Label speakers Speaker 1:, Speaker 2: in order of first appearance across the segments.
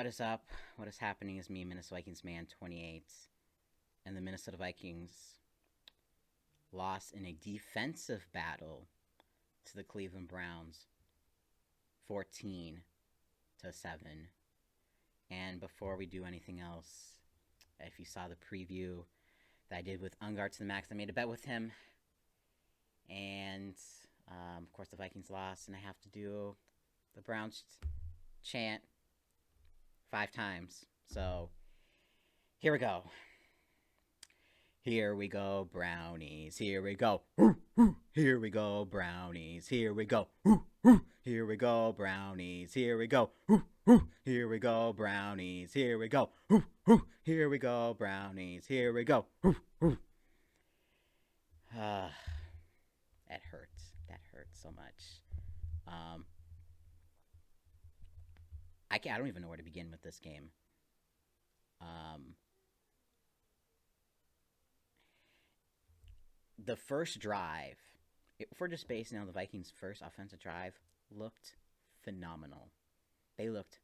Speaker 1: What is up? What is happening is me, Minnesota Vikings man 28, and the Minnesota Vikings lost in a defensive battle to the Cleveland Browns 14 to 7. And before we do anything else, if you saw the preview that I did with Ungar to the max, I made a bet with him. And of course, the Vikings lost, and I have to do the Browns chant 5 times. So here we go. Here we go, brownies. Here we go. Here we go, brownies. Here we go. Here we go, brownies. Here we go. Here we go, brownies. Here we go. Here we go, brownies. Here we go. That hurts. That hurts so much. I don't even know where to begin with this game. The first drive, if we're just basing on the Vikings' first offensive drive, looked phenomenal. They looked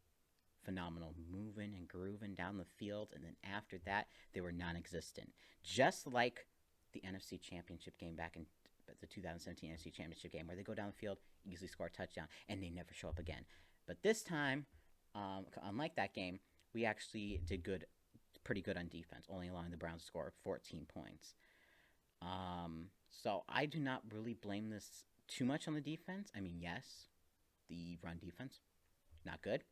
Speaker 1: phenomenal, moving and grooving down the field, and then after that, they were non-existent. Just like the NFC Championship game back in the 2017 NFC Championship game, where they go down the field, easily score a touchdown, and they never show up again. But this time, unlike that game, we actually did pretty good on defense, only allowing the Browns to score 14 points. So I do not really blame this too much on the defense. I mean, yes, the run defense, not good.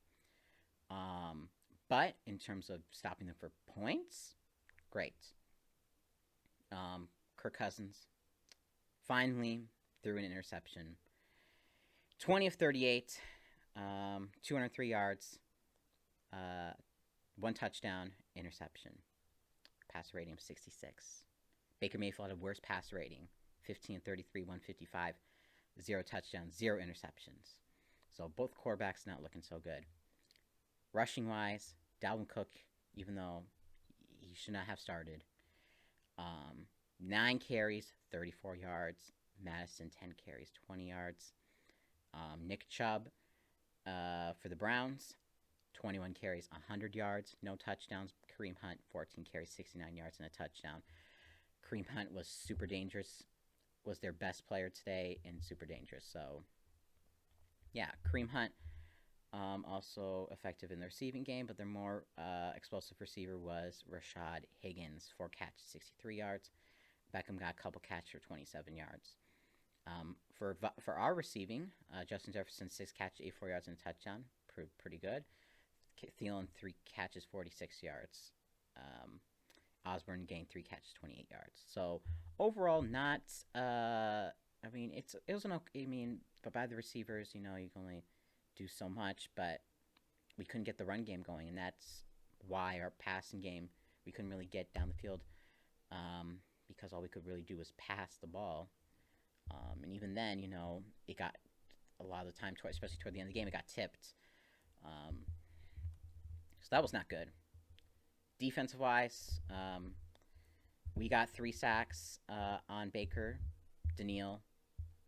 Speaker 1: But in terms of stopping them for points, great. Kirk Cousins finally threw an interception. 20 of 38, 203 yards, 1 touchdown, interception. Pass rating of 66. Baker Mayfield had a worse pass rating, 15 33, 155, 0 touchdowns, 0 interceptions. So both quarterbacks not looking so good. Rushing wise, Dalvin Cook, even though he should not have started, 9 carries, 34 yards. Madison, 10 carries, 20 yards. Nick Chubb for the Browns, 21 carries, 100 yards, no touchdowns. Kareem Hunt, 14 carries, 69 yards, and a touchdown. Kareem Hunt was super dangerous, was their best player today, and super dangerous. So, yeah, Kareem Hunt also effective in the receiving game, but their more explosive receiver was Rashad Higgins, 4 catches, 63 yards. Beckham got a couple catches for 27 yards. For our receiving, Justin Jefferson, 6 catches, 84 yards, and a touchdown. Pretty good. Thielen, 3 catches, 46 yards. Osborne gained 3 catches, 28 yards. So overall, not. It was an okay. But by the receivers, you can only do so much. But we couldn't get the run game going, and that's why our passing game, we couldn't really get down the field, because all we could really do was pass the ball. And even then, it got a lot of the time, especially toward the end of the game, it got tipped. So that was not good. Defensive wise, we got 3 sacks on Baker, Daniil,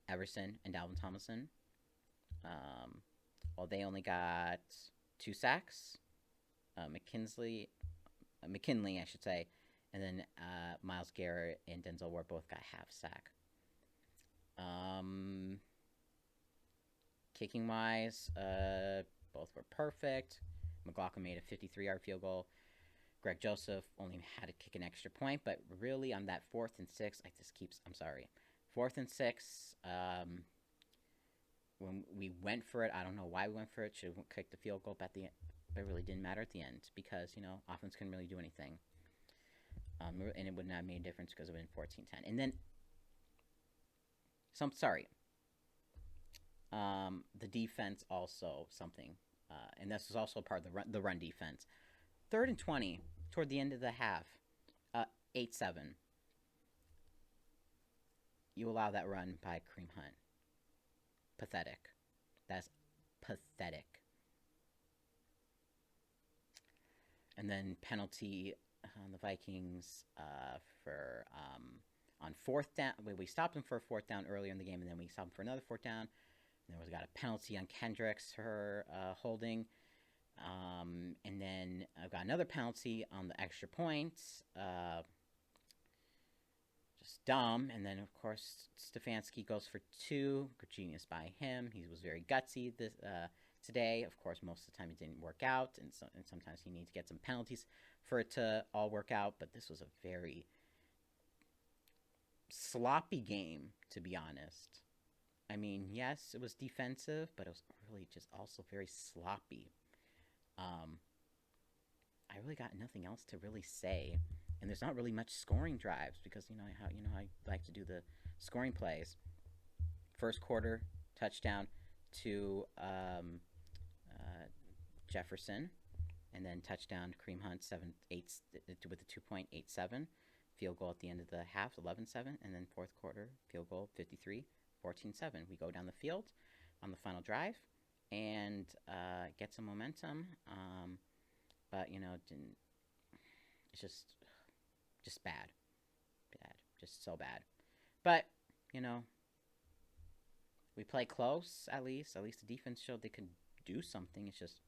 Speaker 1: Everson, and Dalvin Tomlinson. While they only got 2 sacks. McKinley, I should say, and then Myles Garrett and Denzel Ward both got half sack. Kicking wise, both were perfect. McLaughlin made a 53-yard field goal. Greg Joseph only had to kick an extra point, but really on that 4th and 6, 4th and 6, when we went for it, I don't know why we went for it. Should have kicked the field goal, but it really didn't matter at the end because, offense couldn't really do anything. And it would not have made a difference because it would have been 14-10. And then, the defense also something, and this was also part of the run defense. 3rd and 20, toward the end of the half, 8-7. You allow that run by Kareem Hunt. Pathetic. That's pathetic. And then penalty on the Vikings for on 4th down. We stopped them for a 4th down earlier in the game, and then we stopped them for another 4th down. And then we got a penalty on Kendricks for holding. And then I've got another penalty on the extra points. Just dumb. And then, of course, Stefanski goes for two. Genius by him. He was very gutsy today. Of course, most of the time it didn't work out. And sometimes he needs to get some penalties for it to all work out. But this was a very sloppy game, to be honest. I mean, yes, it was defensive, but it was really just also very sloppy. Um, I really got nothing else to really say, and there's not really much scoring drives because how I like to do the scoring plays. First quarter touchdown to Jefferson, and then touchdown to Kareem Hunt 7-8 with a 2.87 field goal at the end of the half 11-7, and then fourth quarter field goal 53-14-7. We go down the field on the final drive and get some momentum. But didn't. It's just bad, just so bad. But we play close at least. At least the defense showed they could do something. It's just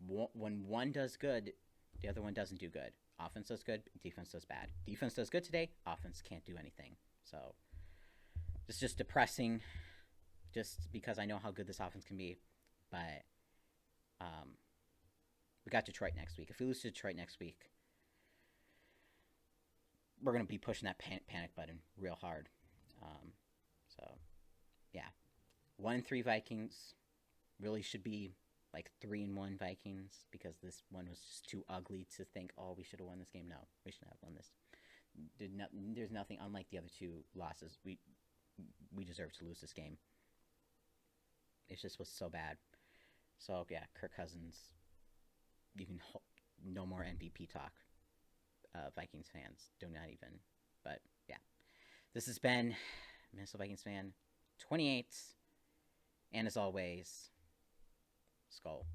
Speaker 1: when one does good, the other one doesn't do good. Offense does good, defense does bad. Defense does good today, offense can't do anything. So it's just depressing, just because I know how good this offense can be. But we got Detroit next week. If we lose to Detroit next week, we're going to be pushing that panic button real hard. So, yeah. 1-3 Vikings really should be like 3-1 Vikings because this one was just too ugly to think, oh, we should have won this game. No, we shouldn't have won this. There's nothing unlike the other two losses. We deserve to lose this game. It just was so bad. So, yeah, Kirk Cousins, you can no more MVP talk. Vikings fans, do not even. But yeah, this has been Minnesota Vikings fan 28, and as always, Skull.